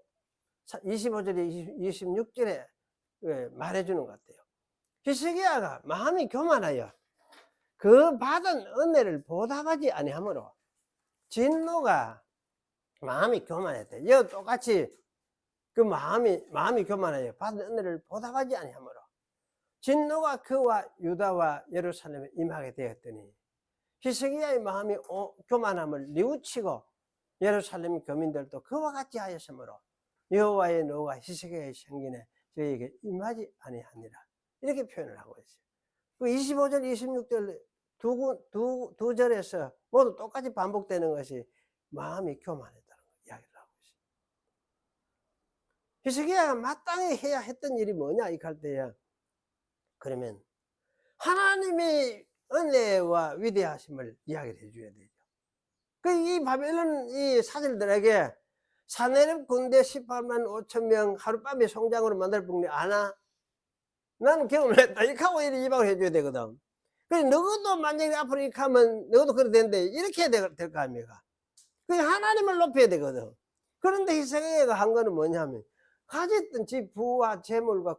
25절에 26절에 말해주는 것 같아요. 히스기야가 마음이 교만하여 그 받은 은혜를 보답하지 아니하므로 진노가, 마음이 교만했대. 이거 똑같이 그 마음이 교만하여 받은 은혜를 보답하지 아니하므로 진노가 그와 유다와 예루살렘에 임하게 되었더니 히스기야의 마음이 교만함을 뉘우치고 예루살렘 교민들도 그와 같이 하였으므로 여호와의 노가 히스기야의 생긴에 저에게 임하지 아니하니라, 이렇게 표현을 하고 있어요. 그 25절 26절 두 절에서 모두 똑같이 반복되는 것이 마음이 교만했다는 이야기를 하고 있어요. 히스기야가 마땅히 해야 했던 일이 뭐냐 할 때야, 그러면 하나님의 은혜와 위대하심을 이야기를 해줘야 되죠. 이 바벨론 이 사절들에게 사내립 군대 18만 5천 명 하룻밤에 송장으로 만들 뿐이 아나? 나는 경험을 했다, 이렇게 하고 이방을 해줘야 되거든. 그래, 너도 만약에 앞으로 이렇게 하면 너도 그래 되는데 이렇게 해야 될 거 아닙니까? 그냥 하나님을 높여야 되거든. 그런데 히스기야가 한 거는 뭐냐면 가졌던 집 부와 재물과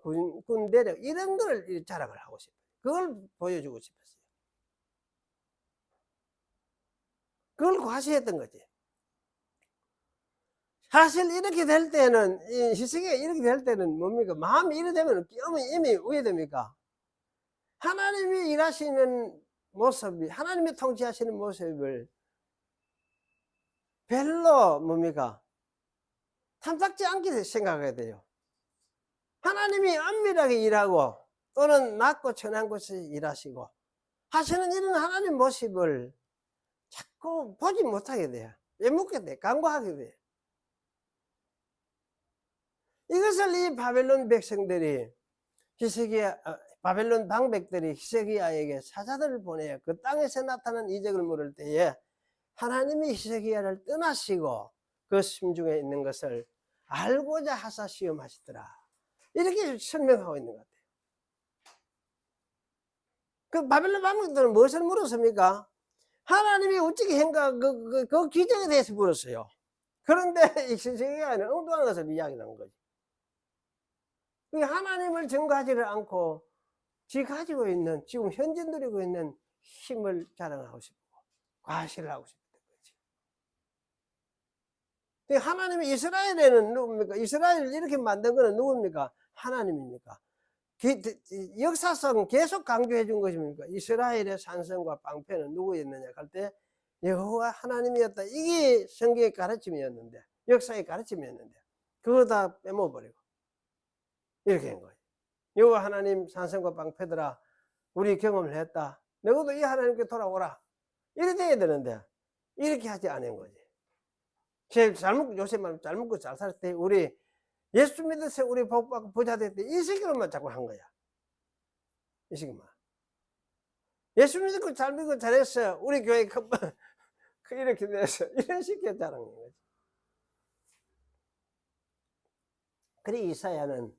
군대력 이런 걸 자랑을 하고 싶어요. 그걸 보여주고 싶었어요. 그걸 과시했던 거지. 사실 이렇게 될 때는, 히스기야 이렇게 될 때는 뭡니까? 마음이 이래 되면 이미 왜 됩니까? 하나님이 일하시는 모습이, 하나님이 통치하시는 모습을 별로 뭡니까? 탐탁지 않게 생각해야 돼요. 하나님이 엄밀하게 일하고 또는 낮고 천한 곳에 일하시고 하시는 이런 하나님 모습을 자꾸 보지 못하게 돼요. 외묵게 돼, 간과하게 돼요. 이것을 이 바벨론 백성들이 바벨론 방백들이 히스기야에게 사자들을 보내어 그 땅에서 나타난 이적을 물을 때에 하나님이 히스기야를 떠나시고 그 심중에 있는 것을 알고자 하사 시험하시더라, 이렇게 설명하고 있는 것 같아요. 그 바벨론 방백들은 무엇을 물었습니까? 하나님이 어떻게 한가 그 기적에 대해서 물었어요. 그런데 히스기야는 엉뚱한 것을 이야기하는 거지. 하나님을 증거하지를 않고 지 가지고 있는, 지금 현재 누리고 있는 힘을 자랑하고 싶고 과시를 하고 싶은 거지. 하나님이 이스라엘에는 누굽니까? 이스라엘을 이렇게 만든 거는 누굽니까? 하나님입니까? 역사상 계속 강조해 준 것입니까? 이스라엘의 산성과 방패는 누구였느냐 할 때 여호와 하나님이었다. 이게 성경의 가르침이었는데, 역사의 가르침이었는데, 그거 다 빼먹어버리고 이렇게 한 거예요. 여호와 하나님 산성과 방패들아, 우리 경험을 했다. 너희도 이 하나님께 돌아오라. 이래 돼야 되는데 이렇게 하지 않은 거지. 요새 말 잘 먹고 잘 살 때, 우리 예수 믿어서 우리 복받고 부자 됐대, 이 시기로만 자꾸 한 거야. 이 시기만. 예수 믿고 잘 믿고 잘했어, 우리 교회 이렇게 돼서 이런 식의 자랑인 거지. 그래 이사야는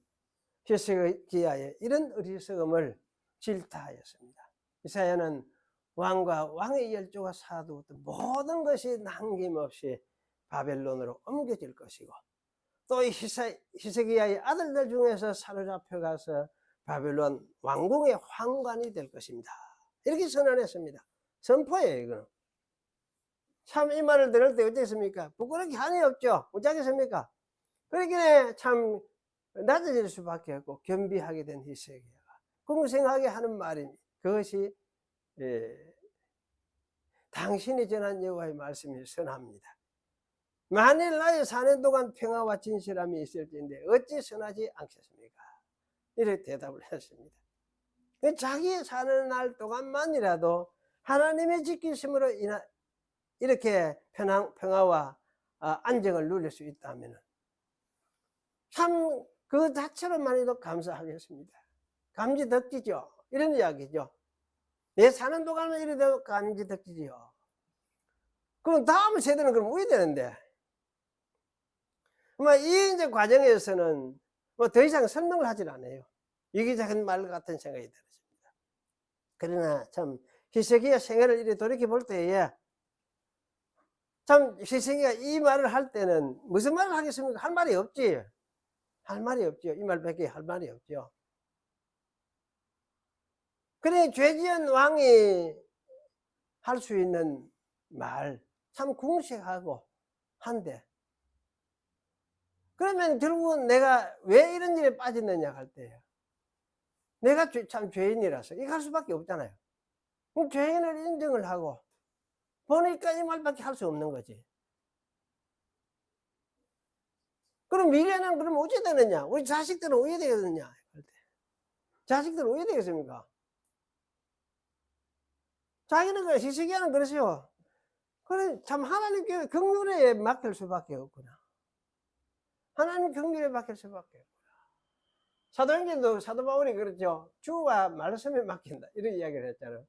히스기야의 이런 어리석음을 질타하였습니다. 이사야는 왕과 왕의 열조가 사두었던 모든 것이 남김없이 바벨론으로 옮겨질 것이고, 또 히스기야의 아들들 중에서 사로잡혀 가서 바벨론 왕궁의 황관이 될 것입니다. 이렇게 선언했습니다. 선포예요, 이거는. 참 이 말을 들을 때 어땠습니까? 부끄럽게 한이 없죠. 어쩌겠습니까? 그러기에 참 낮아질 수밖에 없고 겸비하게 된 히스기야가 궁생하게 하는 말이, 그것이 당신이 전한 여호와의 말씀이 선합니다. 만일 나의 사는 동안 평화와 진실함이 있을진데 어찌 선하지 않겠습니까? 이렇게 대답을 했습니다. 자기 사는 날 동안만이라도 하나님의 지키심으로 이렇게 평화와 안정을 누릴 수 있다면 참 그 자체로만해도 감사하겠습니다. 감지덕지죠. 이런 이야기죠. 내 사는 동안은 이래도 감지덕지죠. 그럼 다음 세대는 그럼 우야 되는데, 이 이제 과정에서는 더 이상 설명을 하질 않아요. 이기적인 말 같은 생각이 들었습니다. 그러나 참 히스기야 생애를 이렇게 돌이켜 볼 때에 참 히스기야 이 말을 할 때는 무슨 말을 하겠습니까? 할 말이 없지. 할 말이 없죠. 이 말밖에 할 말이 없죠. 그래 죄지은 왕이 할 수 있는 말, 참 궁색하고 한데, 그러면 결국은 내가 왜 이런 일에 빠졌느냐 할 때요, 내가 참 죄인이라서 이거 할 수밖에 없잖아요. 그럼 죄인을 인정을 하고 보니까 이 말밖에 할 수 없는 거지. 그럼 미래는 그럼 어찌 되느냐? 우리 자식들은 어떻게 되겠느냐? 자식들은 어떻게 되겠습니까? 자기는 히스기야는 그러시오. 그래 참 하나님께 긍휼에 맡길 수밖에 없구나. 하나님 긍휼에 맡길 수밖에 없구나. 사도행전도 사도 바울이 그랬죠. 주와 말씀에 맡긴다, 이런 이야기를 했잖아요.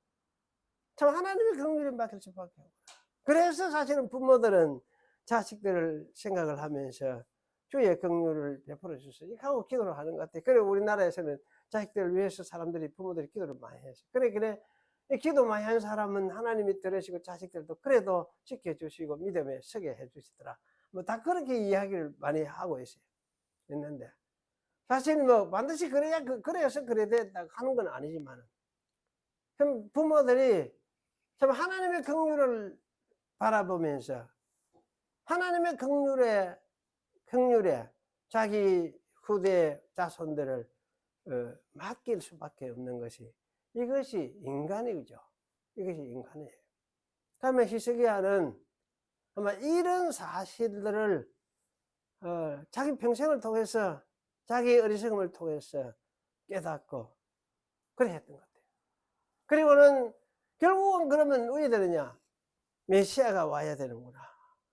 참 하나님의 긍휼에 맡길 수밖에 없구나. 그래서 사실은 부모들은 자식들을 생각을 하면서 주의 긍휼을 베풀어 주소서 하고 기도를 하는 것 같아요. 그래 우리나라에서는 자식들을 위해서 사람들이, 부모들이 기도를 많이 해서 그래 기도 많이 하는 사람은 하나님이 들으시고 자식들도 그래도 지켜주시고 믿음에 서게 해주시더라. 다 그렇게 이야기를 많이 하고 있는데, 사실 반드시 그래서 그래야 된다 하는 건 아니지만, 참 부모들이 참 하나님의 긍휼을 바라보면서 하나님의 긍휼에 자기 후대 자손들을 맡길 수밖에 없는 것이, 이것이 인간이죠. 이것이 인간이에요. 다음에 히스기야는 아마 이런 사실들을 자기 평생을 통해서, 자기 어리석음을 통해서 깨닫고 그래 했던 것 같아요. 그리고는 결국은 그러면 왜 되느냐? 메시아가 와야 되는구나.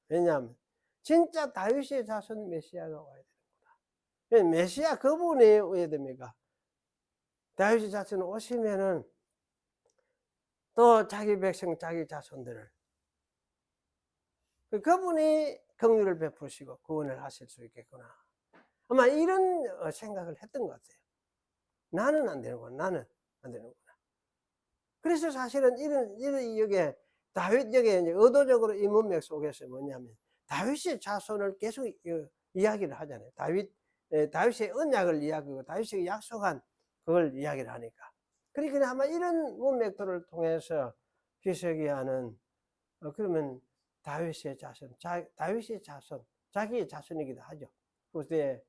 왜냐하면 진짜 다윗의 자손 메시아가 와야 되는구나. 메시아 그분이 왜 됩니까? 다윗의 자손 오시면은 또 자기 백성, 자기 자손들을 그분이 긍휼을 베푸시고 구원을 하실 수 있겠구나. 아마 이런 생각을 했던 것 같아요. 나는 안 되는구나. 나는 안 되는구나. 그래서 사실은 이런 여기에 다윗, 여기에 이제 의도적으로 이 문맥 속에서 뭐냐면 다윗의 자손을 계속 이야기를 하잖아요. 다윗의 언약을 이야기하고 다윗이 약속한 그걸 이야기를 하니까. 그러니까 아마 이런 문맥들을 통해서 히스기야는 그러면 다윗의 자손, 자기의 자손이기도 하죠. 그때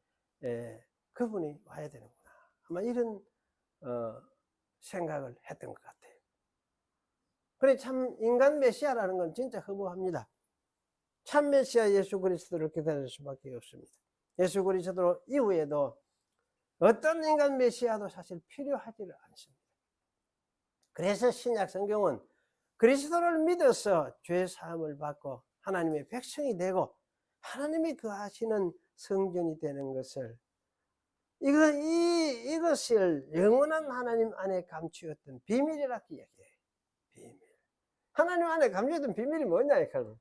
그분이 와야 되는구나. 아마 이런 생각을 했던 것 같아요. 그래 참 인간 메시아라는 건 진짜 허무합니다. 참 메시아 예수 그리스도를 기다릴 수밖에 없습니다. 예수 그리스도 이후에도 어떤 인간 메시아도 사실 필요하지를 않습니다. 그래서 신약 성경은 그리스도를 믿어서 죄 사함을 받고 하나님의 백성이 되고 하나님이 거하시는 성전이 되는 것을 이것을 영원한 하나님 안에 감추었던 비밀이라고 이야기해요. 비밀. 하나님 안에 감추었던 비밀이 뭐냐 이거는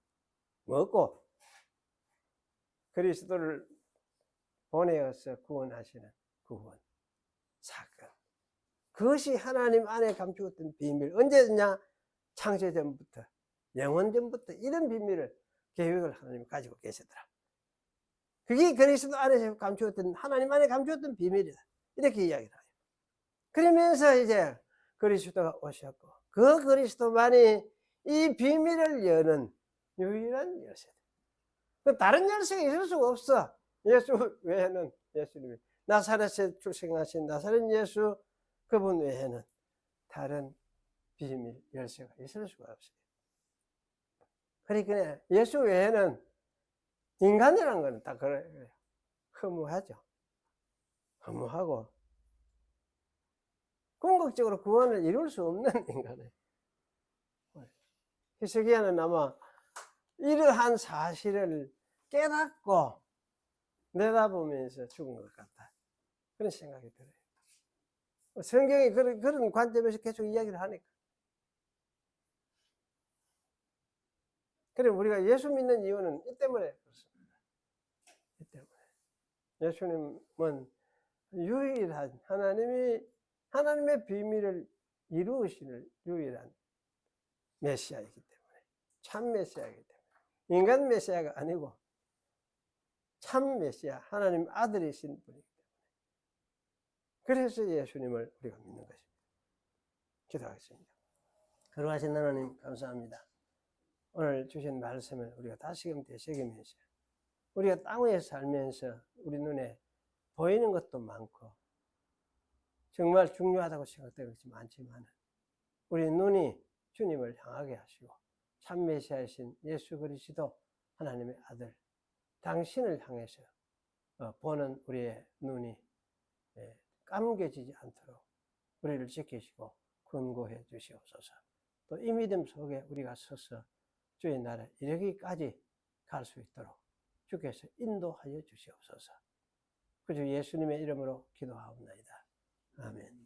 뭐고 그리스도를 보내어서 구원하시는 구원 사건. 그것이 하나님 안에 감추었던 비밀. 언제냐? 창세전부터 영원전부터 이런 비밀을 계획을 하나님이 가지고 계시더라. 그게 그리스도 안에서 감추었던 하나님 안에 감추었던 비밀이다. 이렇게 이야기를 해요. 그러면서 이제 그리스도가 오셨고 그 그리스도만이 이 비밀을 여는 유일한 열쇠다. 다른 열쇠가 있을 수가 없어. 예수 외에는 예수님이 나사렛에 출생하신 나사렛 예수 그분 외에는 다른 비밀 열쇠가 있을 수가 없어요. 그러니까 예수 외에는 인간이라는 건 다 그래요. 허무하죠. 허무하고 궁극적으로 구원을 이룰 수 없는 인간이에요. 히스기야는 아마 이러한 사실을 깨닫고 내다보면서 죽은 것 같다. 그런 생각이 들어요. 성경이 그런 관점에서 계속 이야기를 하니까. 그래 우리가 예수 믿는 이유는 이 때문에 그렇습니다. 이 때문에. 예수님은 유일한 하나님의 비밀을 이루시는 유일한 메시아이기 때문에 참 메시아이기 때문에 인간 메시아가 아니고 참 메시아 하나님 아들이신 분이기 때문에 그래서 예수님을 우리가 믿는 것입니다. 기도하겠습니다. 거룩하신 하나님 감사합니다. 오늘 주신 말씀을 우리가 다시금 되새기면서 우리가 땅 위에 살면서 우리 눈에 보이는 것도 많고 정말 중요하다고 생각되는 것이 많지만 우리 눈이 주님을 향하게 하시고 참 메시아이신 예수 그리스도 하나님의 아들 당신을 향해서 보는 우리의 눈이 감겨지지 않도록 우리를 지키시고 권고해 주시옵소서. 또 이 믿음 속에 우리가 서서 주의 나라에 이르기까지 갈 수 있도록 주께서 인도하여 주시옵소서. 그 주 예수님의 이름으로 기도하옵나이다. 아멘.